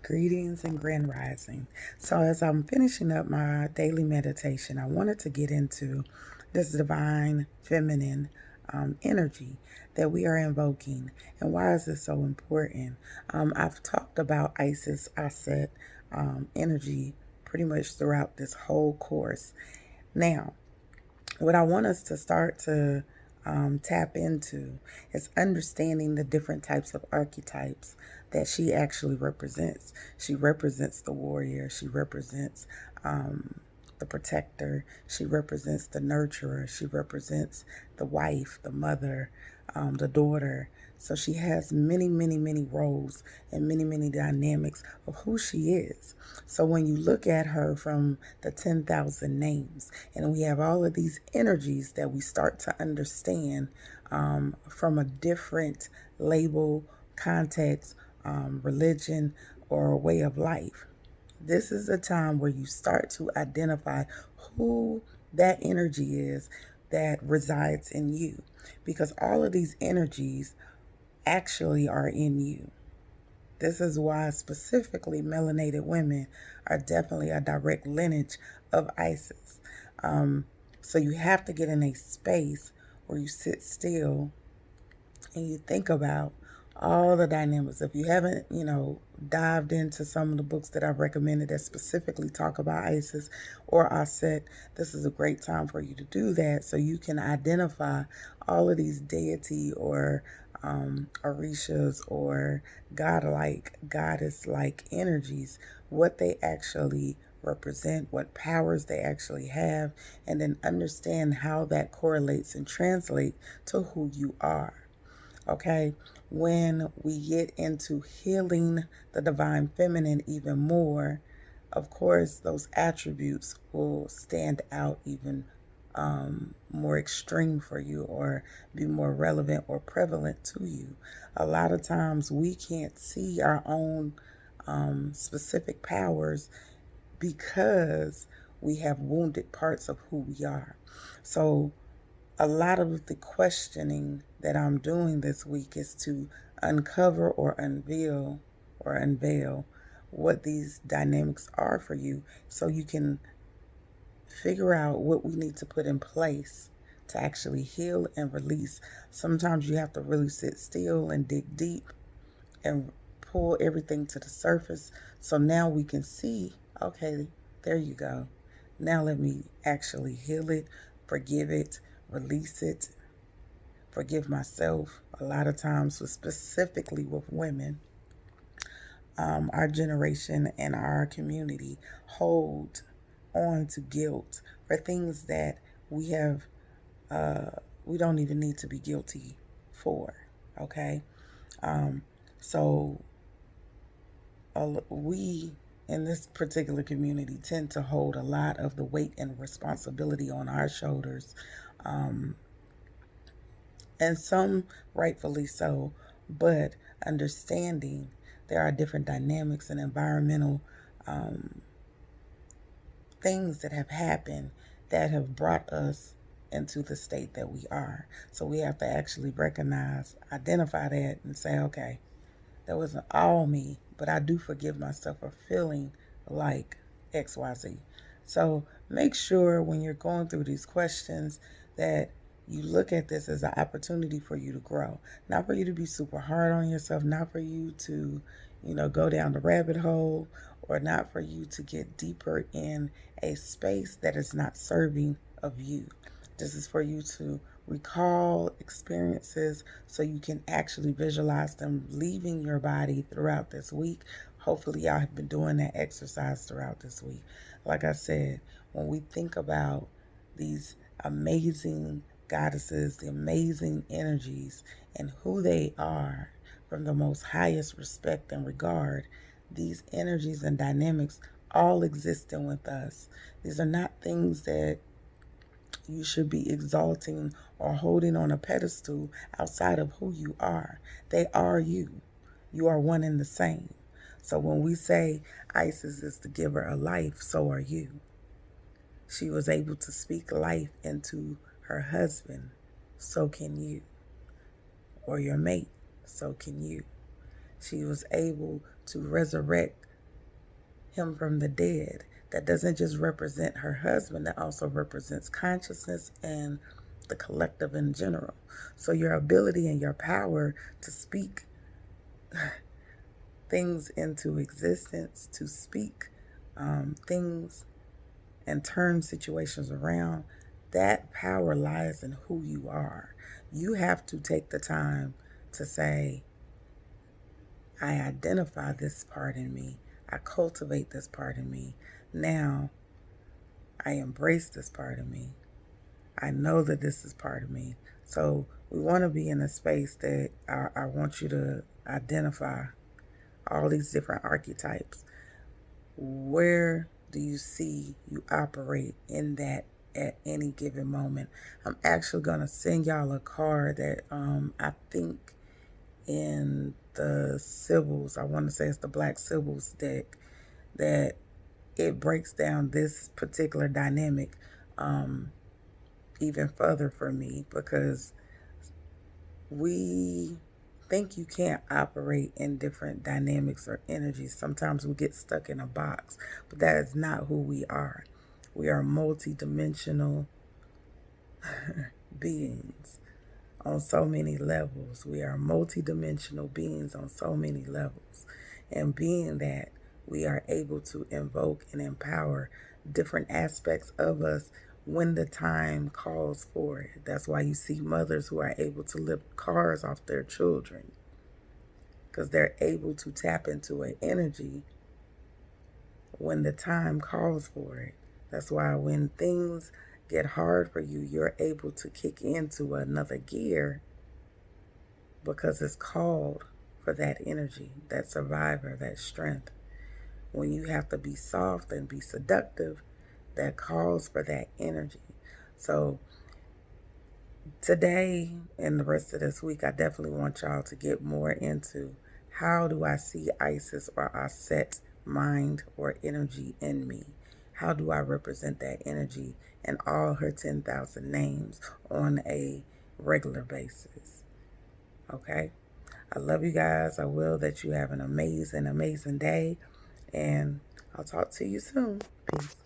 Greetings and grand rising. So, as I'm finishing up my daily meditation, I wanted to get into this divine feminine energy that we are invoking. And why is this so important? I've talked about Isis Aset energy pretty much throughout this whole course. Now, what I want us to start to tap into is understanding the different types of archetypes that she actually represents. She represents the warrior, she represents the protector, she represents the nurturer, she represents the wife, the mother, the daughter. So she has many, many, many roles and many, many dynamics of who she is. So when you look at her from the 10,000 names, and we have all of these energies that we start to understand from a different label, context, religion, or way of life. This is a time where you start to identify who that energy is that resides in you. Because all of these energies actually are in you. This is why specifically melanated women are definitely a direct lineage of Isis. So you have to get in a space where you sit still and you think about all the dynamics. If you haven't, dived into some of the books that I've recommended that specifically talk about Isis or Aset, this is a great time for you to do that so you can identify all of these deity or Orishas or godlike, goddess-like energies, what they actually represent, what powers they actually have, and then understand how that correlates and translates to who you are. Okay, when we get into healing the divine feminine even more, of course, those attributes will stand out even more extreme for you or be more relevant or prevalent to you. A lot of times we can't see our own specific powers because we have wounded parts of who we are. So a lot of the questioning that I'm doing this week is to uncover or unveil what these dynamics are for you so you can figure out what we need to put in place to actually heal and release. Sometimes you have to really sit still and dig deep and pull everything to the surface so now we can see, okay, there you go. Now let me actually heal it, forgive it, release it, forgive myself. A lot of times, specifically with women, our generation and our community hold on to guilt for things that we have, we don't even need to be guilty for. Okay, so we in this particular community tend to hold a lot of the weight and responsibility on our shoulders, and some rightfully so, but understanding there are different dynamics and environmental um, things that have happened that have brought us into the state that we are. So we have to actually recognize, identify that, and say, okay, that wasn't all me, but I do forgive myself for feeling like XYZ. So make sure when you're going through these questions that you look at this as an opportunity for you to grow, not for you to be super hard on yourself, not for you to, go down the rabbit hole, or not for you to get deeper in a space that is not serving of you. This is for you to recall experiences so you can actually visualize them leaving your body throughout this week. Hopefully, y'all have been doing that exercise throughout this week. Like I said, when we think about these amazing goddesses, the amazing energies, and who they are from the most highest respect and regard, these energies and dynamics all existing with us. These are not things that you should be exalting or holding on a pedestal outside of who you are. They are you. You are one and the same. So when we say Isis is the giver of life, so are you. She was able to speak life into her husband, so can you. Or your mate, so can you. She was able to resurrect him from the dead. That doesn't just represent her husband, that also represents consciousness and the collective in general. So your ability and your power to speak things into existence, to speak things and turn situations around, that power lies in who you are. You have to take the time to say, I identify this part in me. I cultivate this part in me. Now, I embrace this part of me. I know that this is part of me. So we want to be in a space that I want you to identify all these different archetypes. Where do you see you operate in that at any given moment? I'm actually going to send y'all a card that I think in the Sybils, I want to say it's the Black Sybils deck, that it breaks down this particular dynamic even further for me, because we think you can't operate in different dynamics or energies. Sometimes we get stuck in a box, but that is not who we are. We are multidimensional beings on so many levels. We are multidimensional beings on so many levels. And being that, we are able to invoke and empower different aspects of us when the time calls for it. That's why you see mothers who are able to lift cars off their children, because they're able to tap into an energy when the time calls for it. That's why when things get hard for you, you're able to kick into another gear, because it's called for that energy, that survivor, that strength. When you have to be soft and be seductive, that calls for that energy. So today and the rest of this week, I definitely want y'all to get more into, how do I see Isis or Aset mind or energy in me? How do I represent that energy in all her 10,000 names on a regular basis? Okay? I love you guys. I will that you have an amazing, amazing day. And I'll talk to you soon. Peace.